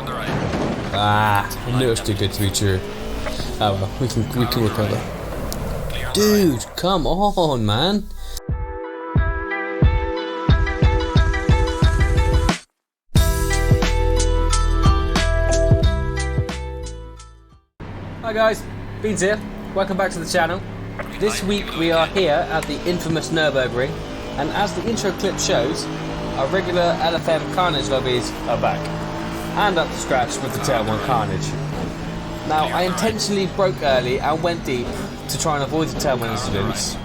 Ah, I knew it was too good to be true. Oh well, we can recover. Dude, come on, man. Hi guys, Beans here. Welcome back to the channel. This week we are here at the infamous Nurburgring, and as the intro clip shows, our regular LFM Carnage lobbies are back and up to scratch with the Tail 1 Carnage. Now, I intentionally broke early and went deep to try and avoid the Tail 1 incidents,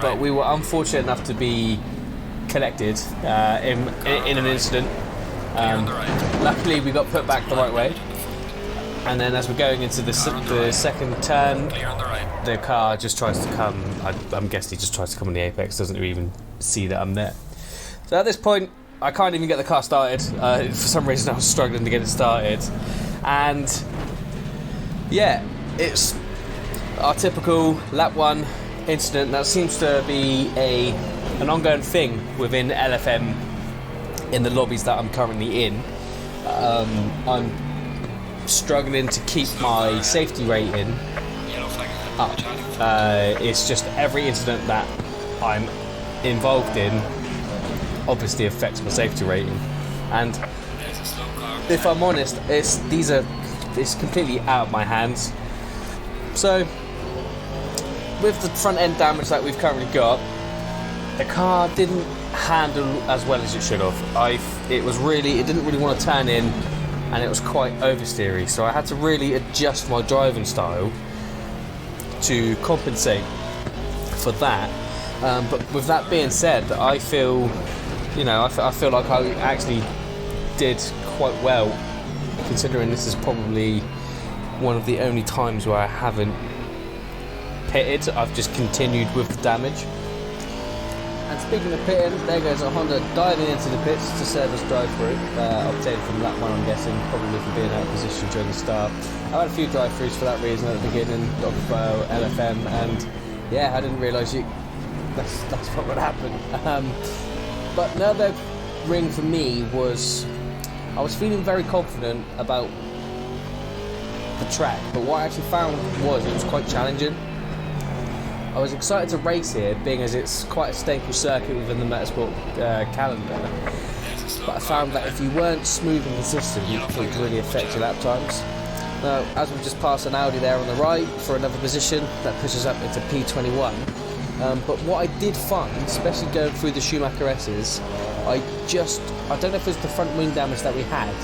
but we were unfortunate enough to be collected in an incident. Luckily, we got put back the right way, and then as we're going into the second turn, the car just tries to come. I'm guessing he just tries to come on the apex, doesn't even see that I'm there. So at this point, I can't even get the car started. For some reason, I was struggling to get it started, and yeah, it's our typical lap 1 incident that seems to be an ongoing thing within LFM in the lobbies that I'm currently in. I'm struggling to keep my safety rating up. It's just every incident that I'm involved in obviously affects my safety rating, and if I'm honest, it's completely out of my hands. So with the front end damage that we've currently got, the car didn't handle as well as it should have. It didn't really want to turn in, and it was quite oversteery, so I had to really adjust my driving style to compensate for that. But with that being said, I feel like I actually did quite well, considering this is probably one of the only times where I haven't pitted. I've just continued with the damage. And speaking of pitting, there goes a Honda diving into the pits to service drive-through, obtained from lap 1, I'm guessing, probably for being out of position during the start. I had a few drive-throughs for that reason at the beginning of LFM, and yeah, I didn't realise that's what would happen. But Nurburgring for me I was feeling very confident about the track, but what I actually found was it was quite challenging. I was excited to race here, being as it's quite a staple circuit within the motorsport calendar, but I found that if you weren't smooth and consistent, it could really affect your lap times. Now, as we just passed an Audi there on the right for another position, that pushes up into P21. But what I did find, especially going through the Schumacher S's, I don't know if it was the front wing damage that we had,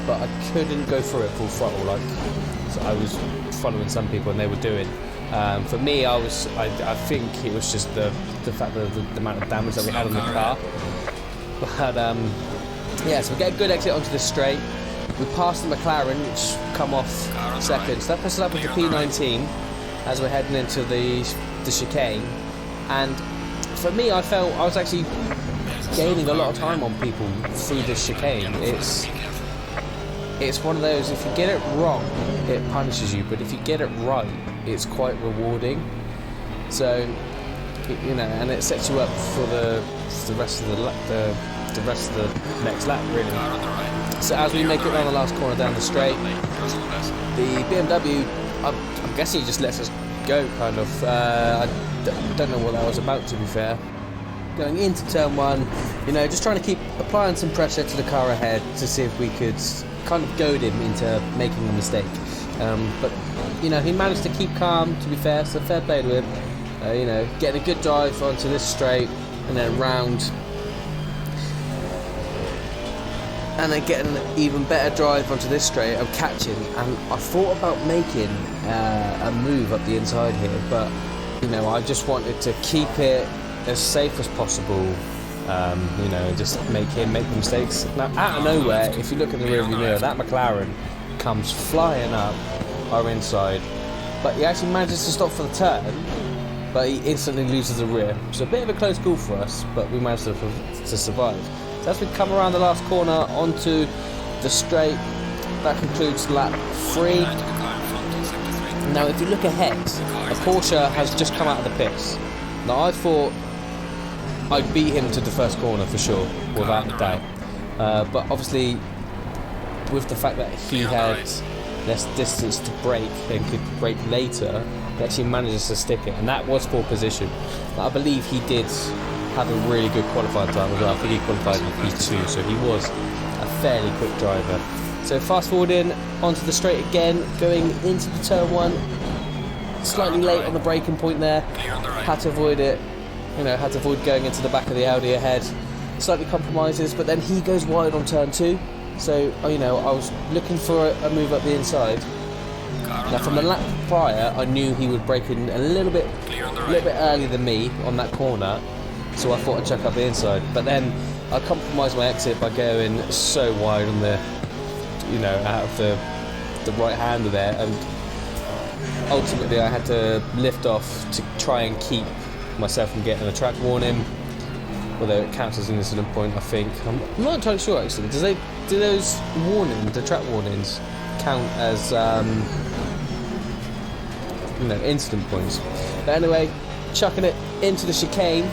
but I couldn't go through it full throttle. So I was following some people and they were doing. For me, I think it was just the fact that the amount of damage that we had on the car. But yeah, so we get a good exit onto the straight. We passed the Mclaren, which come off second. So that pushes us up into P19 as we're heading into the chicane. And for me, I felt I was actually gaining a lot of time on people through this chicane. It's one of those, if you get it wrong, it punishes you, but if you get it right, it's quite rewarding. So, and it sets you up for the rest of the rest of the next lap, really. So as we make it around the last corner down the straight, the BMW, I'm guessing he just lets us go, kind of. I don't know what that was about, to be fair. Going into turn 1, just trying to keep applying some pressure to the car ahead to see if we could kind of goad him into making a mistake. But he managed to keep calm, to be fair, so fair play to him. Getting a good drive onto this straight and then round, and then getting an even better drive onto this straight of catching. And I thought about making a move up the inside here, but I just wanted to keep it as safe as possible, just make him make the mistakes. Now, out of nowhere, if you look in the rearview mirror, that McLaren comes flying up our inside, but he actually manages to stop for the turn, but he instantly loses the rear. So a bit of a close call for us, but we managed to survive. So as we come around the last corner onto the straight, that concludes lap 3. Now, if you look ahead, a Porsche has just come out of the pits. Now, I thought I'd beat him to the first corner for sure, without a doubt. But obviously, with the fact that he had less distance to brake and could brake later, he actually manages to stick it, and that was for position. But I believe he did have a really good qualifying time as well. I think he qualified in P2, so he was a fairly quick driver. So fast forwarding onto the straight again, going into the turn 1, slightly late on the braking point there, had to avoid it, you know, had to avoid going into the back of the Audi ahead, slightly compromises, but then he goes wide on turn 2, so, you know, I was looking for a move up the inside. Now from the lap prior, I knew he would brake in a little bit earlier than me on that corner, so I thought I'd chuck up the inside, but then I compromised my exit by going so wide on the, you know, out of the right hander there, and ultimately I had to lift off to try and keep myself from getting a track warning, although it counts as an incident point, I think. I'm not entirely sure actually. Do those warnings, the track warnings, count as you know, incident points? But anyway, chucking it into the chicane,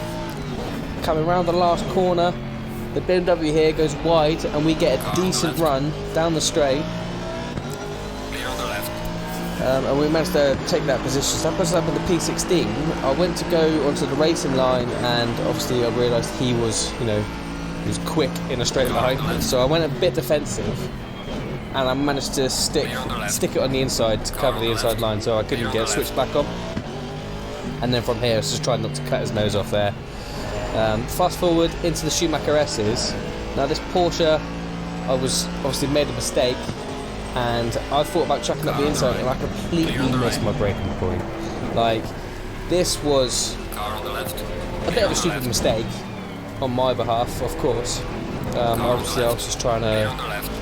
coming around the last corner, the BMW here goes wide and we get a decent run down the straight. And we managed to take that position. So that puts us up in the P16. I went to go onto the racing line, and obviously I realised he was, you know, he was quick in a straight behind me. So I went a bit defensive, and I managed to stick it on the inside to cover the inside line, so I couldn't get switched back on. And then from here, I was just trying not to cut his nose off there. Fast forward into the Schumacher S's. Now this Porsche, I was obviously made a mistake, and I thought about chucking up the inside, and I completely missed my braking point. Like, this was a bit of a stupid mistake on my behalf, of course. Obviously I was just trying to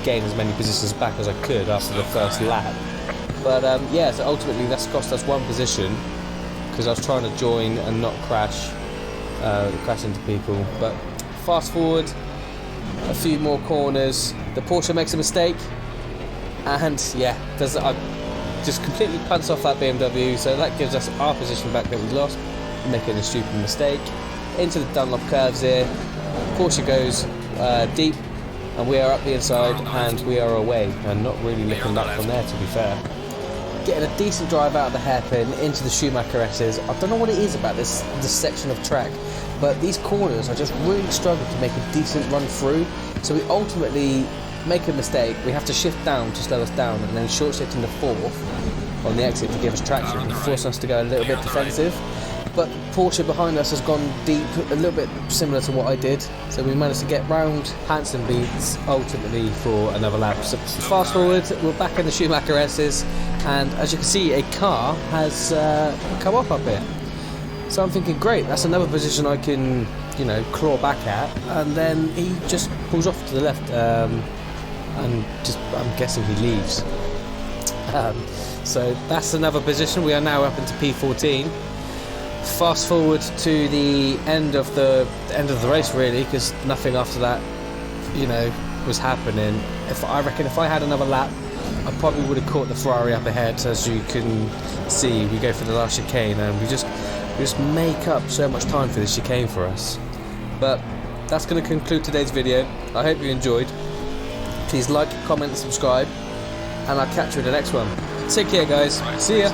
gain as many positions back as I could after the first lap. But yeah, so ultimately that's cost us one position, because I was trying to join and not crash into people. But fast forward a few more corners, the Porsche makes a mistake, and yeah, I just completely punts off that BMW, so that gives us our position back that we lost, making a stupid mistake. Into the Dunlop curves here, Porsche goes deep, and we are up the inside, and we are away, and not really looking back from there, to be fair. Getting a decent drive out of the hairpin into the Schumacher S's. I don't know what it is about this section of track, but these corners I just really struggle to make a decent run through, so we ultimately make a mistake. We have to shift down to slow us down, and then short shift into fourth on the exit to give us traction and force us to go a little bit defensive. But Porsche behind us has gone deep, a little bit similar to what I did, so we managed to get round Hansen beats ultimately for another lap. So fast forward, we're back in the Schumacher S's, and as you can see, a car has come up here. So I'm thinking, great, that's another position I can, you know, claw back at, and then he just pulls off to the left, and just, I'm guessing he leaves. So that's another position. We are now up into P14. Fast forward to the end of the race, really, because nothing after that, you know, was happening. I reckon if I had another lap, I probably would have caught the Ferrari up ahead. As you can see, we go for the last chicane, and we just make up so much time for this chicane for us. But that's going to conclude today's video. I hope you enjoyed. Please like, comment and subscribe, and I'll catch you in the next one. Take care, guys. See ya.